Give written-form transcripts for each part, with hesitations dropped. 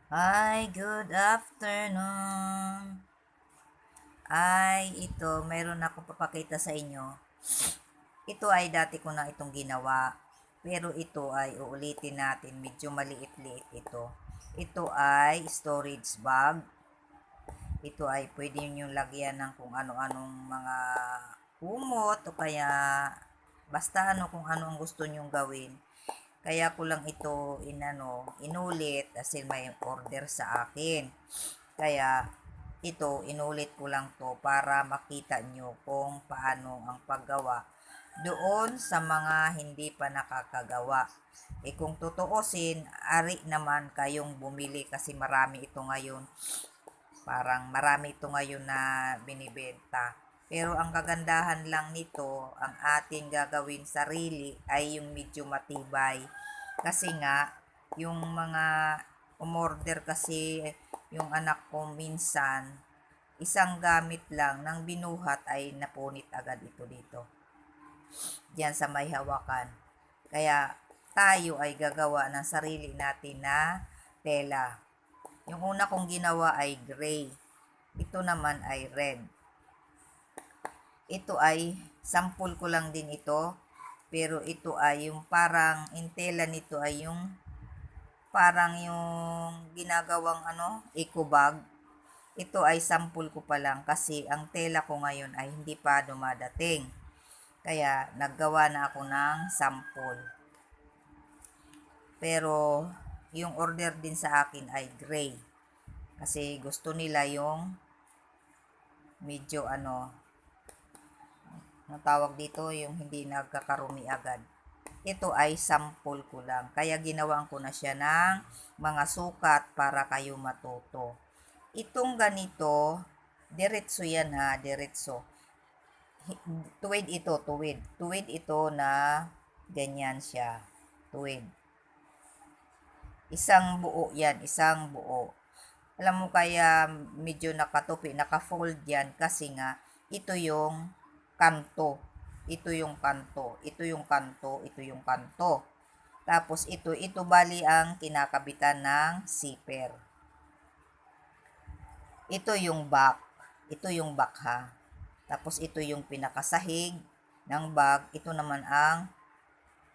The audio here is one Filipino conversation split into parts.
Hi, good afternoon. Ito, mayroon ako papakita sa inyo. Ito ay dati ko na itong ginawa. Pero ito ay uulitin natin. Medyo maliit-liit ito. Ito ay storage bag. Ito ay pwede nyo lagyan ng kung ano-anong mga kumot o kaya basta ano kung ano ang gusto nyong gawin. Kaya ko lang ito inulit kasi may order sa akin. Kaya ito, inulit ko lang to para makita nyo kung paano ang paggawa doon sa mga hindi pa nakakagawa. Kung tutuusin, ari naman kayong bumili kasi marami ito ngayon. Parang marami ito ngayon na binibenta. Pero ang kagandahan lang nito, ang ating gagawin sarili ay yung medyo matibay. Kasi nga, yung mga umorder kasi yung anak ko minsan, isang gamit lang ng binuhat ay napunit agad ito dito. Diyan sa may hawakan. Kaya tayo ay gagawa ng sarili natin na tela. Yung una kong ginawa ay gray. Ito naman ay red. Ito ay sample ko lang din ito. Pero ito ay yung parang intela nito ay yung parang yung ginagawang eco bag. Ito ay sample ko pa lang kasi ang tela ko ngayon ay hindi pa dumadating. Kaya naggawa na ako ng sample. Pero yung order din sa akin ay gray. Kasi gusto nila yung medyo tawag dito yung hindi nagkakarumi agad. Ito ay sample ko lang. Kaya ginawan ko na siya ng mga sukat para kayo matuto. Itong ganito, diretso yan ha, diretso. Tuwid ito, tuwid. Tuwid ito na ganyan siya. Tuwid. Isang buo yan, isang buo. Alam mo kaya medyo nakatupi, naka-fold yan kasi nga ito yung kanto. Ito yung kanto. Ito yung kanto. Ito yung kanto. Tapos ito bali ang kinakabitan ng zipper. Ito yung back. Ito yung back ha. Tapos ito yung pinakasahig ng bag. Ito naman ang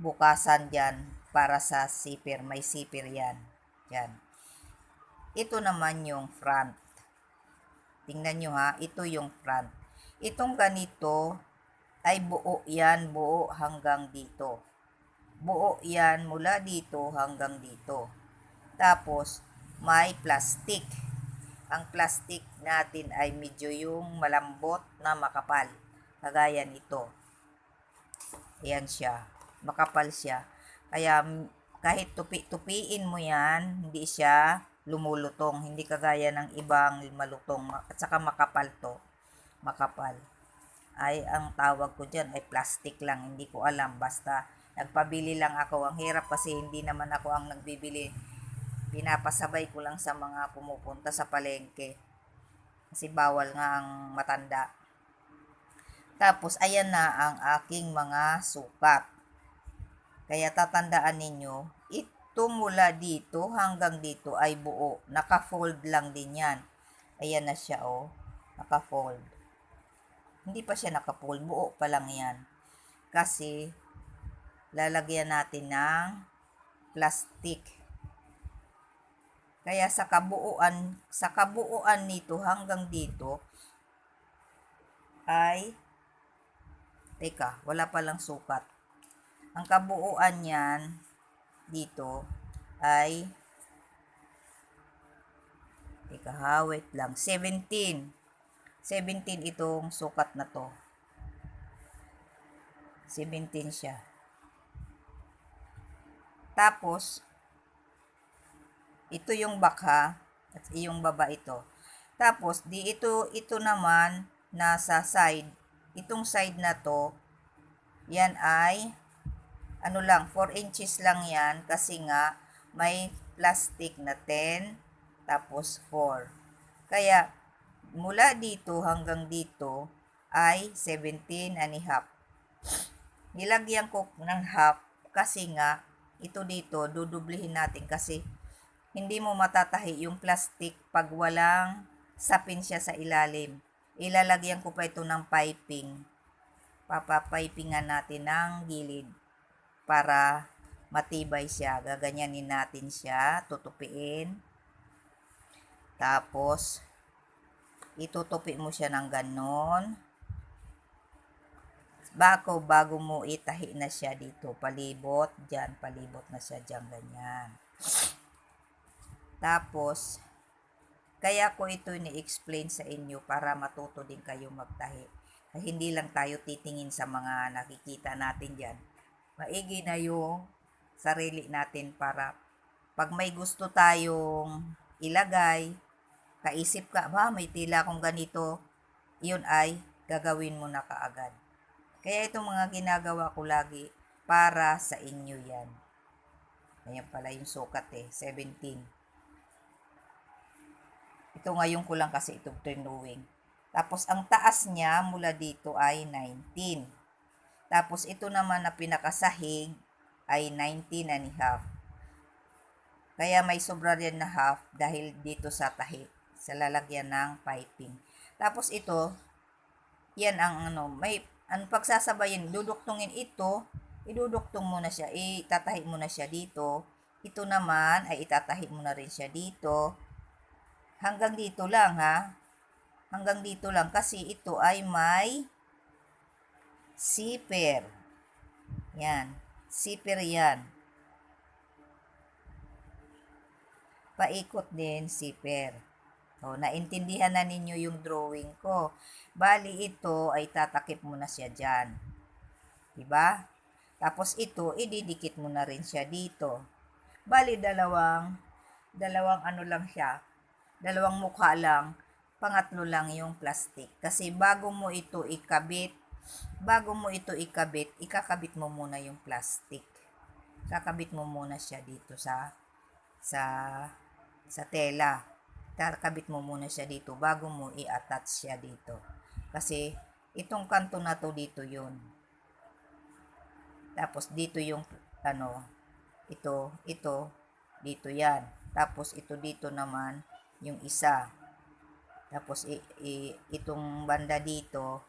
bukasan dyan para sa zipper. May zipper yan. Yan. Ito naman yung front. Tingnan nyo ha. Ito yung front. Itong ganito ay buo yan. Buo hanggang dito. Buo yan mula dito hanggang dito. Tapos, may plastic. Ang plastic natin ay medyo yung malambot na makapal. Kagaya nito. Ayan siya. Makapal siya. Kaya kahit tupi-tupiin mo yan, hindi siya lumulutong. Hindi kagaya ng ibang malutong. At saka makapal to. Makapal. Ay, ang tawag ko dyan ay plastic lang. Hindi ko alam. Basta nagpabili lang ako. Ang hirap kasi hindi naman ako ang nagbibili. Pinapasabay ko lang sa mga pumupunta sa palengke. Kasi bawal nga ang matanda. Tapos, ayan na ang aking mga sukat. Kaya tatandaan ninyo, ito mula dito hanggang dito ay buo. Naka-fold lang din yan. Ayan na siya oh. Naka-fold. Hindi pa siya naka-fold. Buo pa lang yan. Kasi, lalagyan natin ng plastic. Kaya sa kabuuan nito hanggang dito ay teka, wala palang sukat. Ang kabuuan niyan dito ay teka ha, wait lang, 17. 17 itong sukat na to. 17 siya. Tapos, ito yung back ha, at yung baba ito. Tapos, ito naman nasa side. Itong side na to, yan ay ano lang, 4 inches lang yan kasi nga may plastic na 10 tapos 4. Kaya mula dito hanggang dito ay 17 and a half. Nilagyan ko ng half kasi nga ito dito dudublihin natin kasi hindi mo matatahi yung plastic pag walang sapin siya sa ilalim. Ilalagyan ko pa ito ng piping. Papapipingan natin ng gilid para matibay siya. Gaganyanin natin siya, tutupiin. Tapos, itutupi mo siya ng ganon. Bago mo itahi na siya dito. Palibot, dyan. Palibot na siya dyan, ganyan. Tapos, kaya ko ito ni-explain sa inyo para matuto din kayo magtahi. Hindi lang tayo titingin sa mga nakikita natin dyan. Maigi na yung sarili natin para pag may gusto tayong ilagay, kaisip ka, may tila akong ganito, yun ay gagawin mo na kaagad. Kaya itong mga ginagawa ko lagi para sa inyo yan. Ayan pala yung sukat 17. Ito ngayon ko lang kasi itong drawing. Tapos ang taas niya mula dito ay 19. Tapos ito naman na pinakasahig ay 19 and a half. Kaya may sobra rin na half dahil dito sa tahi, sa lalagyan ng piping. Tapos ito, yan ang pagsasabayin, duduktungin ito, iduduktong mo na siya, itatahi mo na siya dito. Ito naman ay itatahi mo na rin siya dito. Hanggang dito lang ha. Hanggang dito lang kasi ito ay may zipper. Yan. Zipper yan. Paikot din zipper. O, naintindihan na ninyo yung drawing ko. Bali ito ay tatakip mo na siya dyan. Diba? Tapos ito, ididikit mo na rin siya dito. Bali dalawang ano lang siya. Dalawang mukha lang. Pangatlo lang yung plastic. Kasi bago mo ito ikabit, ikakabit mo muna yung plastic. Kakabit mo muna siya dito sa tela. Kakabit mo muna siya dito bago mo i-attach siya dito. Kasi itong kanto na to dito yun. Tapos dito yung ito dito yan. Tapos ito dito naman yung isa. Tapos itong banda dito,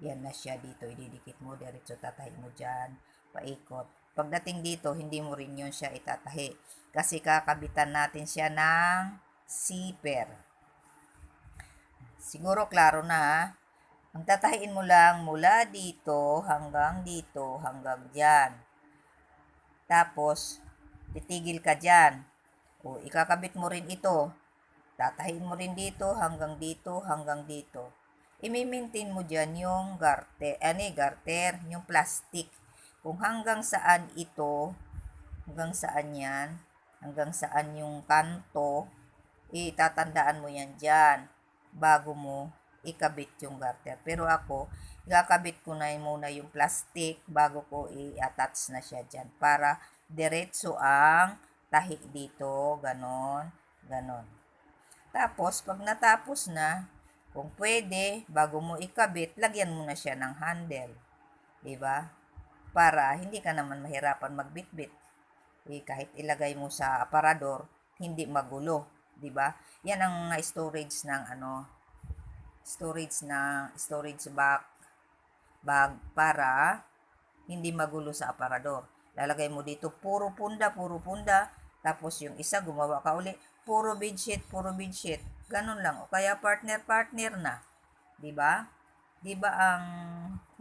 yan na siya dito, ididikit mo, diretso tatahi mo dyan, paikot. Pagdating dito, hindi mo rin yun siya itatahi. Kasi kakabitan natin siya ng zipper. Siguro klaro na ha? Ang tatahiin mo lang mula dito hanggang dyan. Tapos, titigil ka dyan. O, ikakabit mo rin ito. Tatahiin mo rin dito, hanggang dito. I-maintain mo dyan yung garter, yung plastic. Kung hanggang saan ito, hanggang saan yung kanto, itatandaan mo yan dyan, bago mo ikabit yung garter. Pero ako, ikakabit ko na muna yung plastic, bago ko i-attach na siya dyan, para diretso ang tahi dito, ganon. Tapos, pag natapos na, kung pwede, bago mo ikabit, lagyan mo na siya ng handle. Diba? Para hindi ka naman mahirapan magbitbit. Kahit ilagay mo sa aparador, hindi magulo. Diba? Yan ang storage ng storage bag para hindi magulo sa aparador. Lalagay mo dito, puro punda. Tapos yung isa, gumawa ka uli, puro bedsheet. Ganun lang. O kaya partner na. Diba? Diba ang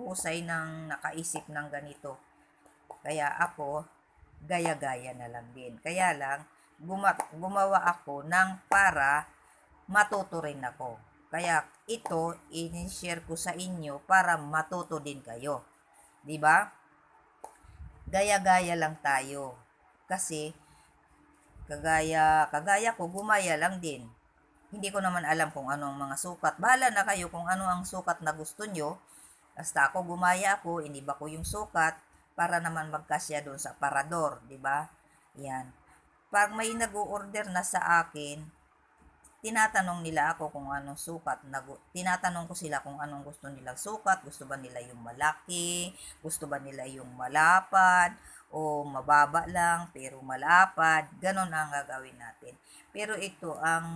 husay ng nakaisip ng ganito? Kaya ako, gaya-gaya na lang din. Kaya lang, gumawa ako ng para matuto rin ako. Kaya ito, i-share ko sa inyo para matuto din kayo. Diba? Gaya-gaya lang tayo. Kasi, kagaya ko, gumaya lang din. Hindi ko naman alam kung ano ang mga sukat. Bahala na kayo kung ano ang sukat na gusto nyo. Basta ako gumaya ako, iniba ko yung sukat para naman magkasya doon sa aparador, di ba? Yan. Pag may nag-order na sa akin, tinatanong nila ako kung anong sukat. Tinatanong ko sila kung anong gusto nilang sukat. Gusto ba nila yung malaki? Gusto ba nila yung malapad? o mababa lang pero malapad, ganon ang gagawin natin. Pero ito, ang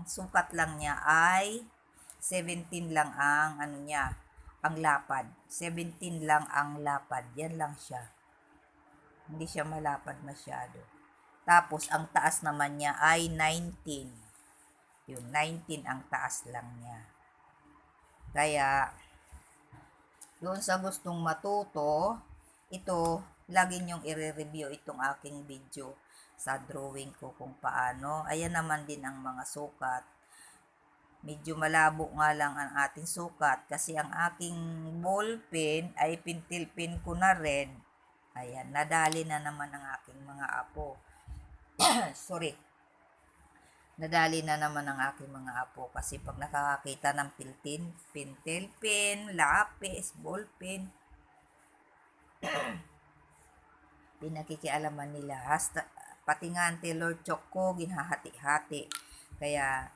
sukat lang niya ay 17 lang ang ano niya, ang lapad. 17 lang ang lapad, yan lang siya. Hindi siya malapad masyado. Tapos, ang taas naman niya ay 19. Yung 19 ang taas lang niya. Kaya, doon sa gustong matuto, ito, lagi nyong i-review itong aking video sa drawing ko kung paano. Ayan naman din ang mga sukat. Medyo malabo nga lang ang ating sukat kasi ang aking ball pen ay pintil pen ko na red. Ayan, nadali na naman ang aking mga apo. Sorry. Nadali na naman ang aking mga apo kasi pag nakakakita ng pintil pen, lapis, ball pen, pinakikialaman nila. Hasta, pati nga ang Taylor Chalk ko, ginahati-hati. Kaya,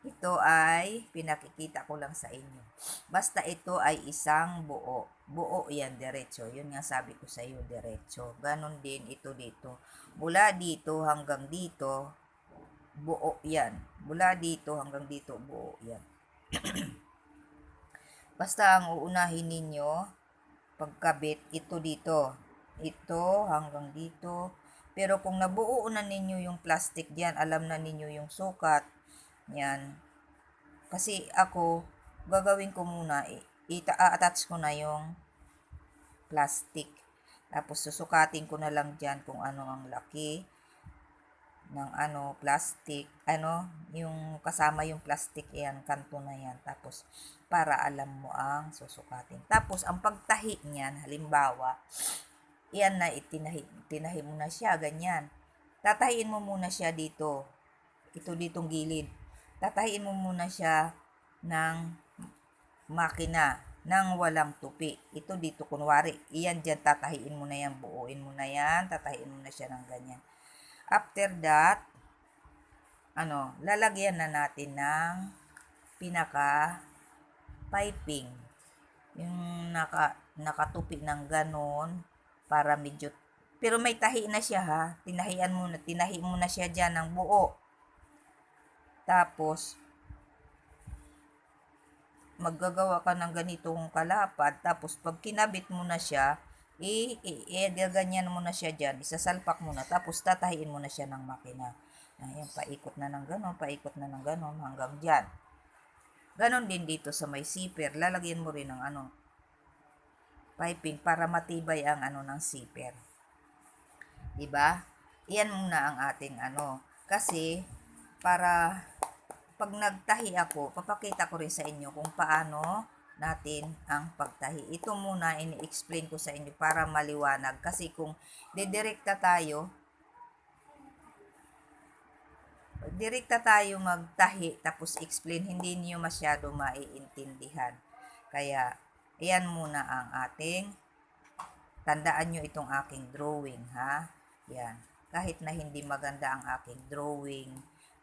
ito ay pinakikita ko lang sa inyo. Basta ito ay isang buo. Buo yan, diretso. Yun nga sabi ko sa iyo, diretso. Ganon din ito dito. Mula dito hanggang dito, buo yan. Mula dito hanggang dito, buo yan. Basta ang uunahin ninyo, pagkabit, ito dito. Ito hanggang dito. Pero kung nabuo na ninyo yung plastic diyan, alam na ninyo yung sukat. Yan. Kasi ako, gagawin ko muna, i-attach ko na yung plastic. Tapos susukatin ko na lang dyan kung ano ang laki ng plastic. Yung kasama yung plastic yan, kanto na yan. Tapos, para alam mo ang susukatin. Tapos, ang pagtahi niyan, halimbawa, yan na, tinahi mo na siya, ganyan. Tatahiin mo muna siya dito. Ito ditong gilid. Tatahiin mo muna siya ng makina nang walang tupi. Ito dito, kunwari, iyan dyan, tatahiin mo na yan, buuin mo na yan, tatahiin mo na siya ng ganyan. After that, lalagyan na natin ng pinaka piping. Yung nakatupi ng ganon, para medyo, pero may tahi na siya ha, tinahi mo na siya dyan ng buo. Tapos, maggagawa ka ng ganitong kalapad. Tapos, pag kinabit mo na siya, ganyan mo na siya dyan. Isasalpak mo na. Tapos, tatahiin mo na siya ng makina. Ayan, paikot na ng ganon, hanggang dyan. Ganon din dito sa may zipper. Lalagyan mo rin ng piping para matibay ang ng zipper. Diba? Iyan muna ang ating Kasi, para pag nagtahi ako, papakita ko rin sa inyo kung paano natin ang pagtahi. Ito muna, ini-explain ko sa inyo para maliwanag. Kasi kung direkta tayo magtahi, tapos explain, hindi niyo masyado maiintindihan. Kaya, ayan muna ang ating, tandaan nyo itong aking drawing, ha? Yan. Kahit na hindi maganda ang aking drawing,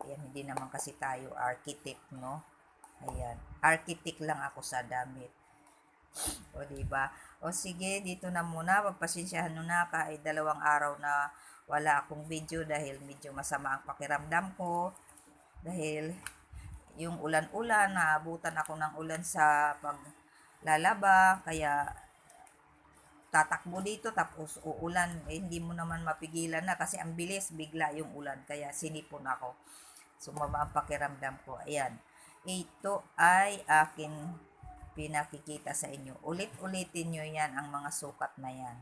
ayan, hindi naman kasi tayo architect, no? Ayan. Architect lang ako sa damit. O, diba? O, sige, dito na muna. Pagpasensyahan nyo na kahit 2 araw na wala akong video dahil medyo masama ang pakiramdam ko. Dahil yung ulan-ulan, naabutan ako ng ulan sa paglalaba. Kaya, tatakbo dito tapos uulan, hindi mo naman mapigilan na kasi ang bilis, bigla yung ulan, kaya sinipon ako. Sumama ang pakiramdam ko. Ayan, ito ay akin pinakikita sa inyo. Ulit-ulitin nyo yan, ang mga sukat na yan,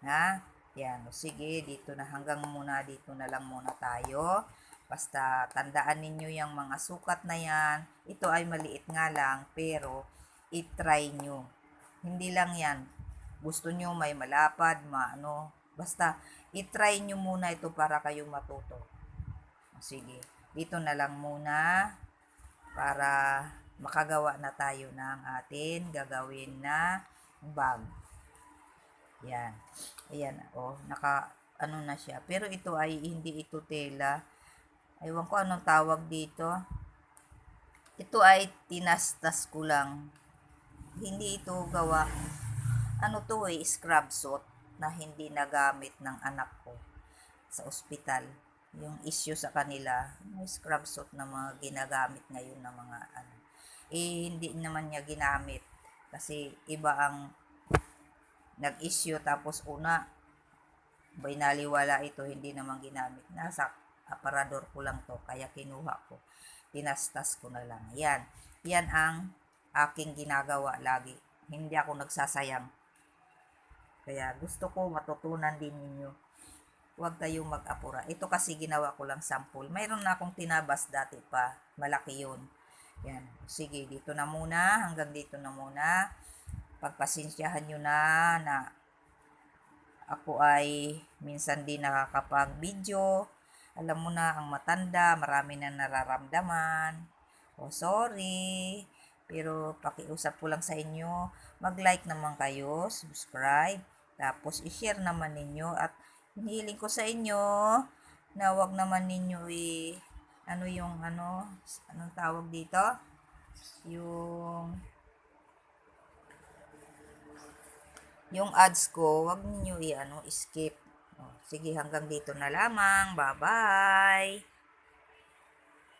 ha? Yan, o sige, dito na, hanggang muna, dito na lang muna tayo. Basta tandaan ninyo yung mga sukat na yan. Ito ay maliit nga lang, pero i-try nyo. Hindi lang yan gusto nyo may malapad, basta i-try nyo muna ito para kayo matuto. Sige, dito na lang muna para makagawa na tayo ng atin gagawin na bag. Yan. Ayan, na siya. Pero ito ay hindi ito tela. Ewan ko anong tawag dito. Ito ay tinastas ko lang. Hindi ito gawa scrub suit. na hindi nagamit ng anak ko sa ospital. Yung issue sa kanila, may scrub suit na mga ginagamit ngayon ng mga ano. Hindi naman niya ginamit kasi iba ang nag-issue tapos una binaliwala ito, hindi naman ginamit. Nasa aparador ko lang to, kaya kinuha ko. Tinastas ko na lang. Yan. Yan ang aking ginagawa lagi. Hindi ako nagsasayang. Kaya gusto ko matutunan din ninyo. Huwag kayong mag-apura. Ito kasi ginawa ko lang sample. Mayroon na akong tinabas dati pa. Malaki yun. Yan. Sige, dito na muna. Hanggang dito na muna. Pagpasensyahan nyo na ako ay minsan din nakakapag-video. Alam mo na, ang matanda, marami na nararamdaman. Oh, sorry. Pero pakiusap ko lang sa inyo, mag-like naman kayo, subscribe, tapos i-share naman ninyo at hinihiling ko sa inyo na wag naman ninyo anong tawag dito? Yung ads ko, wag niyo skip. Oh, sige, hanggang dito na lamang. Bye-bye.